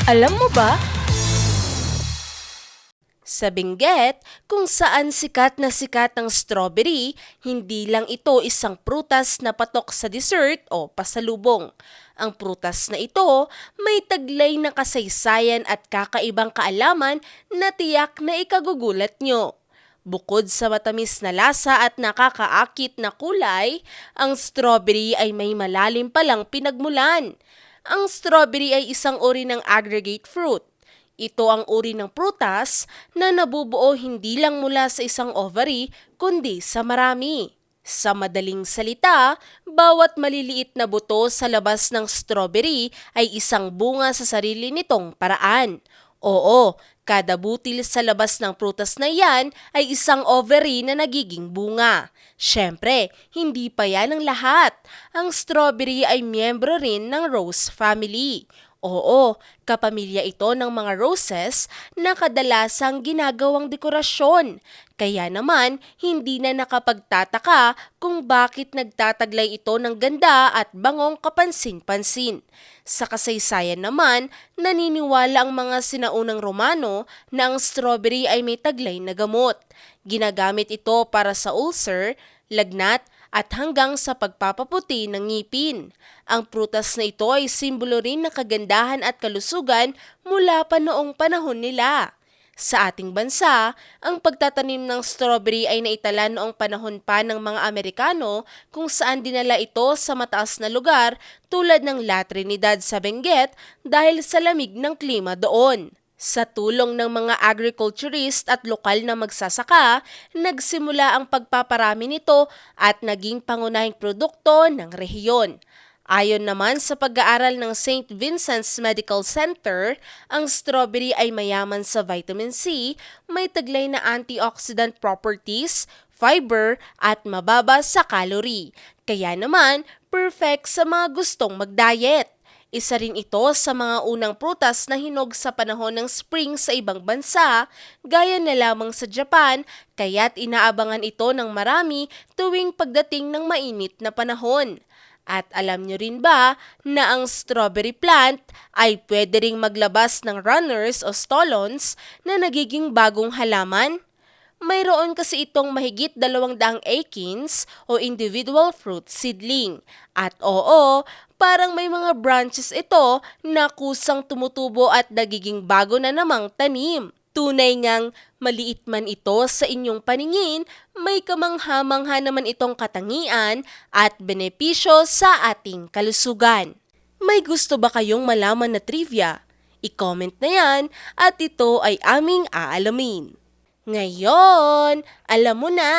Alam mo ba? Sa Benguet, kung saan sikat na sikat ang strawberry, hindi lang ito isang prutas na patok sa dessert o pasalubong. Ang prutas na ito may taglay na kasaysayan at kakaibang kaalaman na tiyak na ikagugulat nyo. Bukod sa matamis na lasa at nakakaakit na kulay, ang strawberry ay may malalim palang pinagmulan. Ang strawberry ay isang uri ng aggregate fruit. Ito ang uri ng prutas na nabubuo hindi lang mula sa isang ovary kundi sa marami. Sa madaling salita, bawat maliliit na buto sa labas ng strawberry ay isang bunga sa sarili nitong paraan. Oo, kada butil sa labas ng prutas na yan ay isang ovary na nagiging bunga. Siyempre, hindi pa yan ang lahat. Ang strawberry ay miyembro rin ng rose family. Oo, kapamilya ito ng mga roses na kadalasang ginagawang dekorasyon. Kaya naman, hindi na nakapagtataka kung bakit nagtataglay ito ng ganda at bangong kapansin-pansin. Sa kasaysayan naman, naniniwala ang mga sinaunang Romano na ang strawberry ay may taglay na gamot. Ginagamit ito para sa ulcer, lagnat, at hanggang sa pagpapaputi ng ngipin. Ang prutas na ito ay simbolo rin ng kagandahan at kalusugan mula pa noong panahon nila. Sa ating bansa, ang pagtatanim ng strawberry ay naitala noong panahon pa ng mga Amerikano kung saan dinala ito sa mataas na lugar tulad ng La Trinidad sa Benguet dahil sa lamig ng klima doon. Sa tulong ng mga agriculturist at lokal na magsasaka, nagsimula ang pagpaparami nito at naging pangunahing produkto ng rehiyon. Ayon naman sa pag-aaral ng St. Vincent's Medical Center, ang strawberry ay mayaman sa vitamin C, may taglay na antioxidant properties, fiber at mababa sa calorie. Kaya naman, perfect sa mga gustong mag-diet. Isa rin ito sa mga unang prutas na hinog sa panahon ng spring sa ibang bansa, gaya na lamang sa Japan, kaya't inaabangan ito ng marami tuwing pagdating ng mainit na panahon. At alam nyo rin ba na ang strawberry plant ay pwede ring maglabas ng runners o stolons na nagiging bagong halaman? Mayroon kasi itong mahigit 200 akins o individual fruit seedling. At oo, parang may mga branches ito na kusang tumutubo at nagiging bago na namang tanim. Tunay ngang maliit man ito sa inyong paningin, may kamangha-mangha naman itong katangian at benepisyo sa ating kalusugan. May gusto ba kayong malaman na trivia? I-comment na yan at ito ay aming aalamin. Ngayon, alam mo na!